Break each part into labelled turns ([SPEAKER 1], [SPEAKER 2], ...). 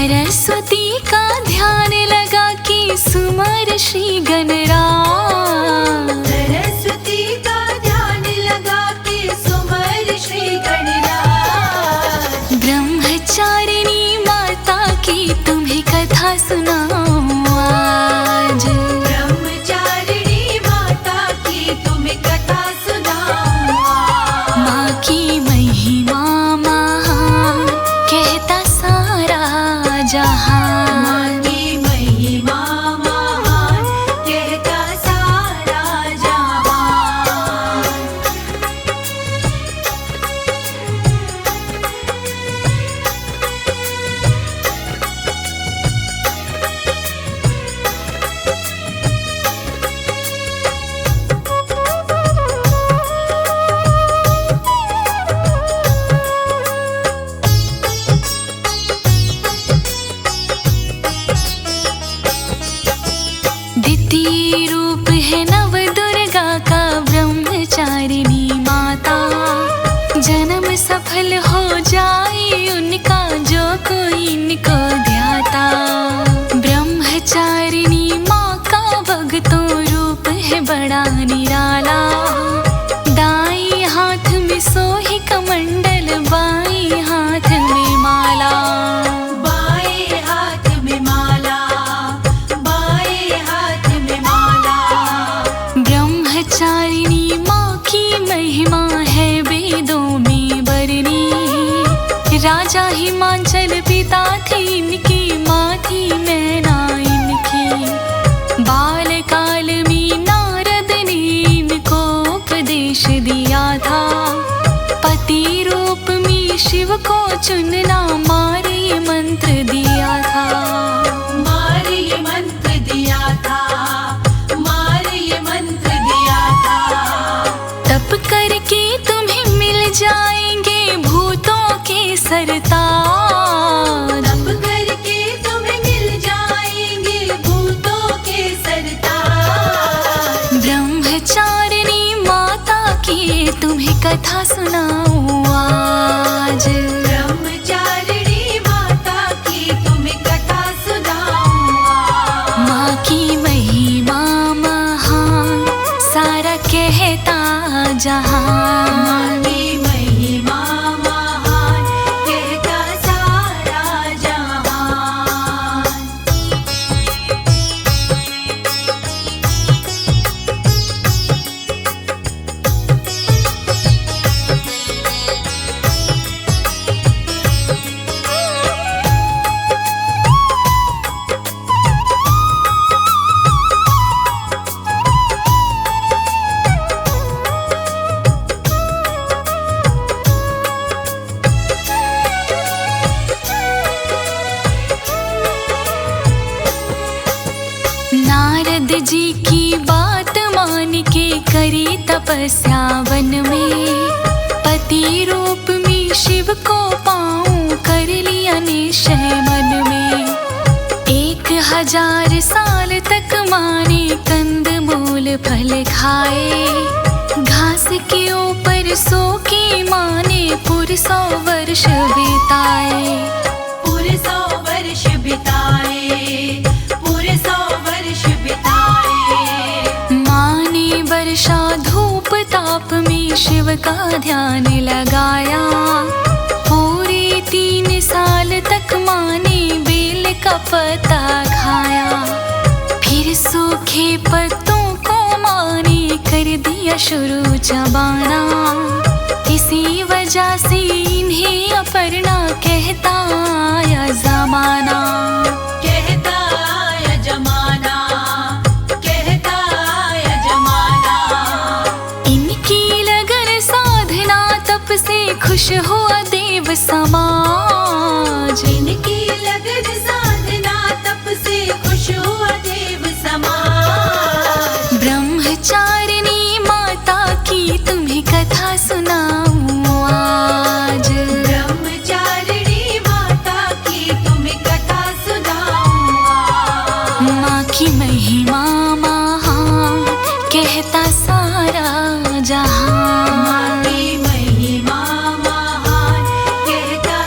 [SPEAKER 1] सरस्वती का ध्यान लगा के सुमर श्री गणराज।
[SPEAKER 2] सरस्वती का ध्यान लगा के सुमर श्री गणराज।
[SPEAKER 1] ब्रह्मचारिणी माता की तुम्हें कथा सुनाऊं आज।
[SPEAKER 2] ब्रह्मचारिणी माता की तुम्हें कथा सुनाऊं आज।
[SPEAKER 1] माँ की महिमा महान कहता सारा जहान।
[SPEAKER 2] माँ की महिमा महान कहता सारा जहान।
[SPEAKER 1] द्वितीय रूप है नव दुर्गा का ब्रह्मचारिणी माता। जन्म सफल हो जाए उनका जो कोई इनको ध्याता। ब्रह्मचारिणी माँ का भक्तों रूप है बड़ा निराला। दाई हाथ में सोही कमंडल बाई हाथ में माला।
[SPEAKER 2] बाएं हाथ में माला, बाएं हाथ में माला।
[SPEAKER 1] ब्रह्मचारिणी माँ की महिमा है वेदों में बरनी। राजा हिमांचल पिता थे इनकी, माँ थी मैना इनकी। बालकाल में नारद ने इनको उपदेश दिया था। पति रूप में शिव को चुनना मार ये मंत्र दिया था।
[SPEAKER 2] मार ये मंत्र दिया था, मार ये मंत्र दिया था।
[SPEAKER 1] तप करके तुम्हें मिल जाएंगे भूतों के सरताज।
[SPEAKER 2] तप करके तुम्हें मिल जाएंगे भूतों के सरताज।
[SPEAKER 1] ब्रह्मचारिणी माता की तुम्हें कथा सुनाऊं आज।
[SPEAKER 2] ब्रह्मचारिणी माता की तुम्हें कथा सुनाऊं आज।
[SPEAKER 1] माँ की महिमा महान सारा कहता जहान।
[SPEAKER 2] माँ की महिमा महान कहता सारा जहान।
[SPEAKER 1] नारद जी की बात मान के करी तपस्या वन में। पति रूप में शिव को पाऊं कर लिया निश्चय मन में। 1000 साल तक माने कंद मूल फल खाए। घास के ऊपर सो के माने पूरे 100 वर्ष बिताए।
[SPEAKER 2] पूरे 100 वर्ष बिताए, पूरे 100 वर्ष बिताए।
[SPEAKER 1] माने वर्षा धूप ताप में शिव का ध्यान लगाया। पूरे 3 साल तक माने बेल का पत्ता खाया। फिर सूखे पत्तों को माने कर दिया शुरू चबाना। इसी वजह से इन्हें अपर्णा कहता आया जमाना।
[SPEAKER 2] कहता आया जमाना, कहता आया जमाना।
[SPEAKER 1] इनकी लगन साधना तप से खुश हुआ देव समाज।
[SPEAKER 2] इनकी लगन साधना तप से खुश हुआ देव समाज।
[SPEAKER 1] ब्रह्मचारिणी माता की तुम्हें कथा सुनाऊं आज।
[SPEAKER 2] ब्रह्मचारिणी माता की तुम्हें कथा सुनाऊं आज।
[SPEAKER 1] माँ की महिमा महान कहता सारा जहान।
[SPEAKER 2] माँ की महिमा महान कहता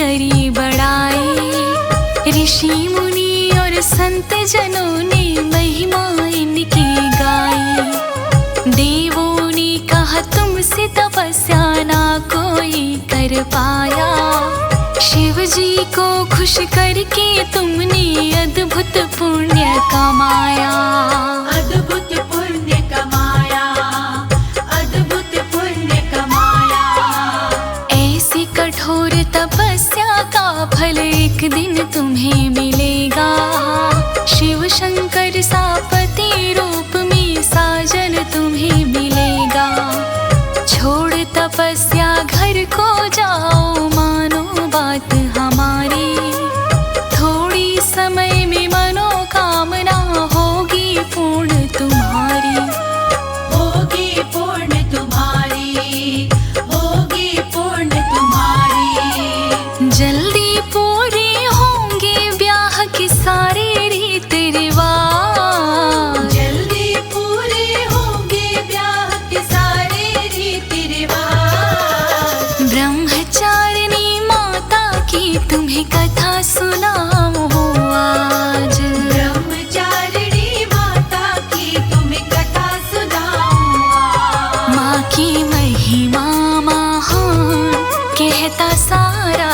[SPEAKER 1] करी बड़ाई। ऋषि मुनि और संत जनों ने महिमा इनकी गाई। देवों ने कहा तुमसे तपस्या ना कोई कर पाया। शिव जी को खुश करके तुमने अद्भुत पुण्य कमाया।
[SPEAKER 2] अद्भुत पुण्य कमाया, अद्भुत पुण्य कमाया।
[SPEAKER 1] ऐसी कठोर तपस्या का फल एक दिन तुम्हें मिलेगा। शिव शंकर सा पति रूप में साजन तुम्हें मिलेगा। छोड़ तपस्या घर को जाओ, मानो बात हमारी। थोड़ी समय में मनोकामना होगी पूर्ण तुम्हारी।
[SPEAKER 2] होगी पूर्ण तुम्हारी, होगी पूर्ण तुम्हारी।
[SPEAKER 1] जल्दी पूरे होंगे ब्याह के सारे रीत रिवाज।
[SPEAKER 2] जल्दी पूरे होंगे ब्याह के सारे रीति रिवाज।
[SPEAKER 1] ब्रह्मचारिणी माता की तुम्हें कथा सुनाऊं आज।
[SPEAKER 2] ब्रह्मचारिणी माता की तुम्हें कथा सुनाऊं आज।
[SPEAKER 1] माँ की महिमा महान कहता सारा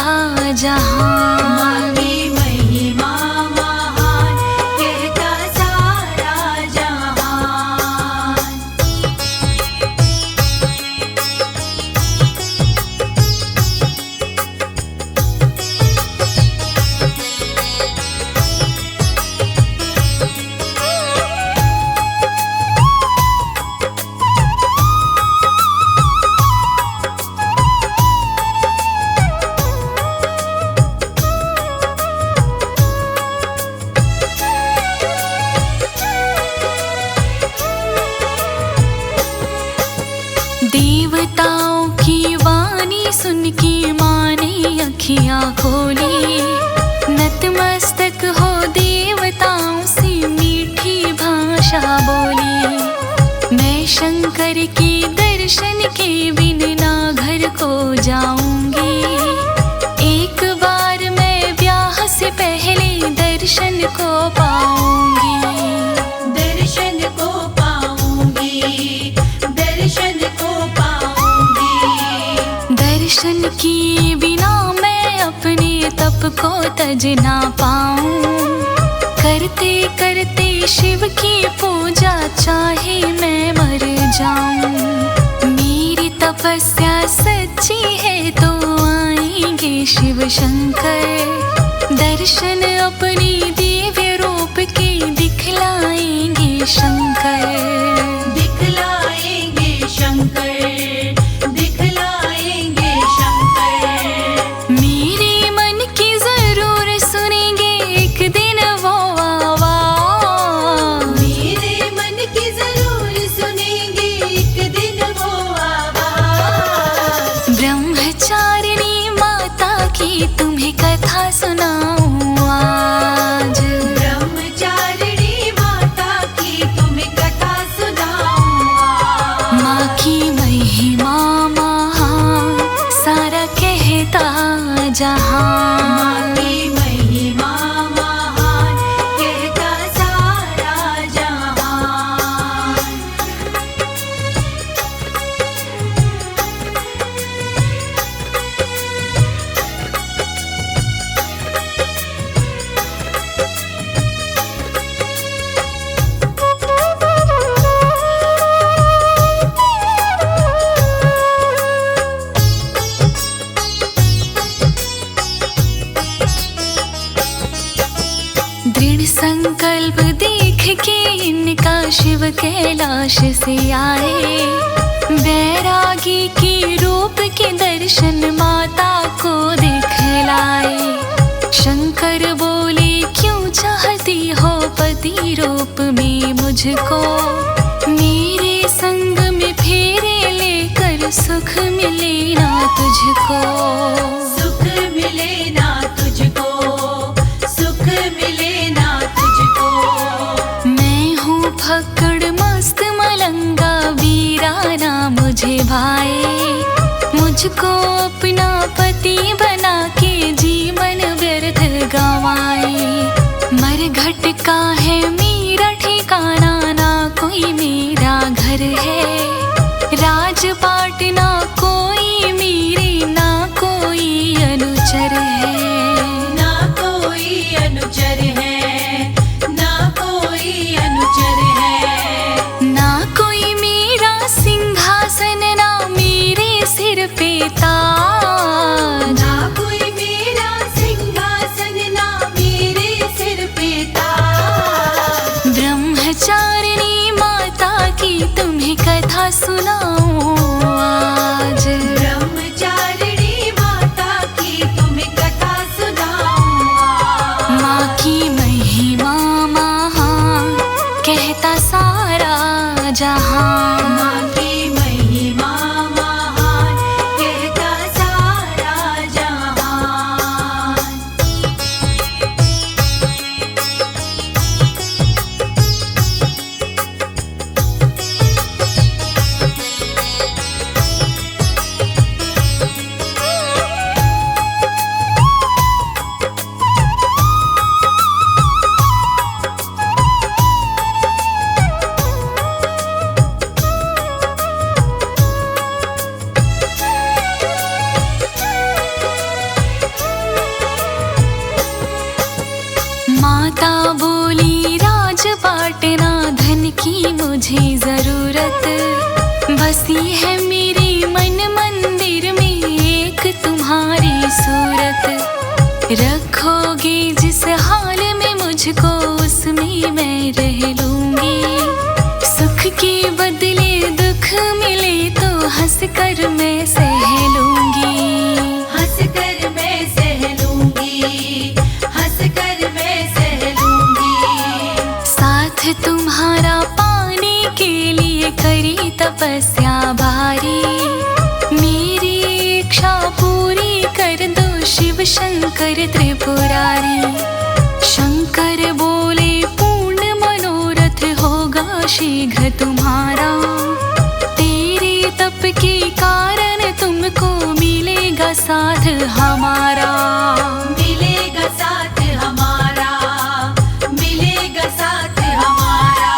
[SPEAKER 1] जहां।
[SPEAKER 2] माँ की महिमा महान कहता सारा जहान।
[SPEAKER 1] देवताओं की वाणी सुन के माँ ने अखियाँ खोली। नतमस्तक हो देवताओं से मीठी भाषा बोली। मैं शंकर के दर्शन के बिन ना घर को जाऊंगी। एक बार मैं ब्याह से पहले दर्शन को पाऊंगी।
[SPEAKER 2] दर्शन को पाऊंगी, दर्शन को पाऊंगी।
[SPEAKER 1] दर्शन किए बिना मैं अपने तप को तज ना पाऊं। करते करते शिव की पूजा चाहे मैं मर जाऊं। मेरी तपस्या सच्ची है तो आएंगे शिव शंकर। दर्शन अपनी दिव्य रूप के दिखलाएंगे शंकर।
[SPEAKER 2] दिखलाएंगे शंकर, दिखलाएंगे शंकर।
[SPEAKER 1] मेरे मन की जरूर सुनेंगे एक दिन वो आवाज।
[SPEAKER 2] मेरे मन की जरूर सुनेंगे एक दिन वो आवाज।
[SPEAKER 1] ब्रह्मचारिणी माता की तुम्हें कथा सुनाऊं आज।
[SPEAKER 2] ब्रह्मचारिणी माता की तुम्हें कथा सुनाऊं आज।
[SPEAKER 1] माँ की महिमा महान सारा कहता जहां।
[SPEAKER 2] माँ की महिमा महान कहता सारा जहान।
[SPEAKER 1] दृढ़ संकल्प देख के इनका शिव कैलाश से आए। बैरागी के रूप के दर्शन माता को दिखलाए। शंकर बोले क्यों चाहती हो पति रूप में मुझको। मेरे संग में फेरे लेकर सुख मिले ना तुझको।
[SPEAKER 2] सुख मिले ना तुझको, सुख मिले ना तुझको।
[SPEAKER 1] मैं हूँ फक्कड़ मस्त मलंगा वीराना मुझे भाए। मुझ मुझको अपना पति बना के जीवन व्यर्थ गंवाए। मरघट का है मेरा ठिकाना, ना कोई मेरा घर है। राजपाट ना कोई मेरे, ना कोई अनुचर है।
[SPEAKER 2] ना कोई अनुचर है, ना कोई अनुचर है।
[SPEAKER 1] ना कोई मेरा सिंहासन, ना मेरे सिर पे ताज।
[SPEAKER 2] ना कोई मेरा सिंहासन, ना मेरे सिर पे ताज।
[SPEAKER 1] ब्रह्मचारिणी माता की तुम्हें कथा सुनाऊं आज।
[SPEAKER 2] ब्रह्मचारिणी माता की तुम्हें कथा सुनाऊं आज।
[SPEAKER 1] माँ की महिमा महान, कहता सारा जहां।
[SPEAKER 2] माँ की महिमा महान, कहता सारा जहान।
[SPEAKER 1] माता बोली राजपाट ना धन की मुझे जरूरत। बसी है मेरे मन मंदिर में एक तुम्हारी सूरत। रखोगे जिस हाल में मुझको, उसमें मैं रह लूंगी। सुख के बदले दुख मिले तो हंस कर मैं सह लूंगी।
[SPEAKER 2] हंस कर मैं सह लूंगी, हंस कर मैं सह लूंगी।
[SPEAKER 1] साथ तुम्हारा पाने के लिए करी तपस्या भारी। मेरी इच्छा पूरी कर दो शिव शंकर त्रिपुरारी। शंकर बोले पूर्ण मनोरथ होगा शीघ्र तुम्हारा। तेरे तप के कारण तुमको मिलेगा साथ हमारा।
[SPEAKER 2] मिलेगा साथ हमारा, मिलेगा साथ हमारा।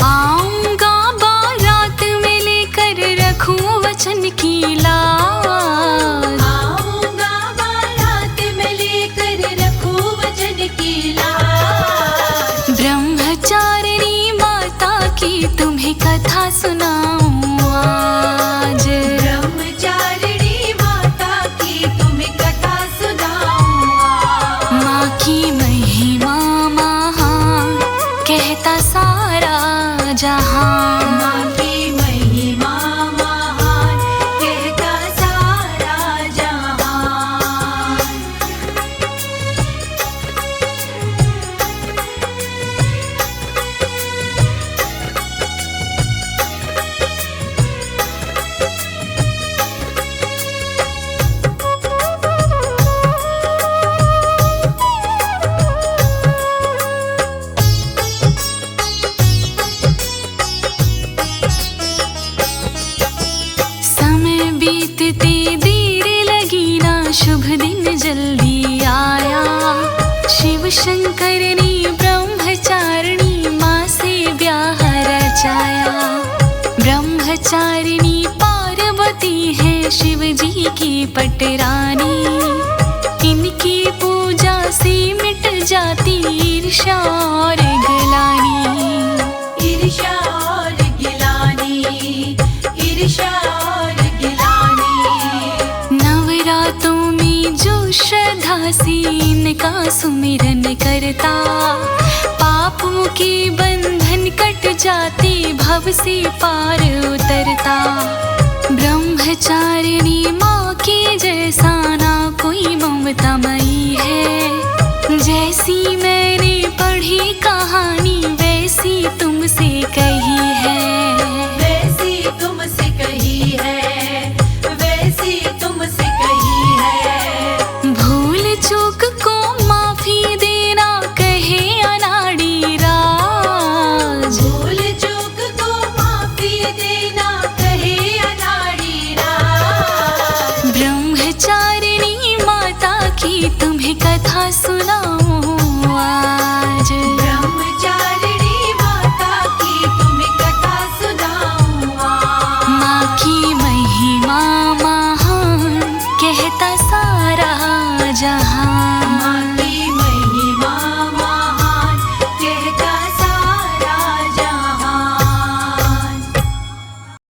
[SPEAKER 1] आऊंगा बारात में लेकर रखूं वचन की लाज।
[SPEAKER 2] आऊंगा बारात में लेकर रखूं वचन की लाज।
[SPEAKER 1] ब्रह्मचारिणी माता की तुम्हें कथा सुनाऊं आज।
[SPEAKER 2] ब्रह्मचारिणी माता की तुम्हें कथा सुनाऊं आज।
[SPEAKER 1] माँ की महिमा महान, कहता सारा जहां।
[SPEAKER 2] माँ की महिमा महान, कहता सारा जहान।
[SPEAKER 1] समय बीतते देर लगी ना, शुभ दिन जल्दी आया। शिव शंकर ने ब्रह्मचारिणी माँ से ब्याह रचाया। ब्रह्मचारिणी पार्वती है शिव जी की पटरानी। इनकी पूजा से मिट जाती ईर्ष्या और गिलानी।
[SPEAKER 2] ईर्ष्या और गिलानी, ईर्ष्या और गिलानी।
[SPEAKER 1] नवरातों में जो श्रद्धा से इनका सुमिरन करता, पापों के बंधन कट जाते, भव से पार उतरता। ब्रह्मचारिणी माँ के जैसा ना कोई ममता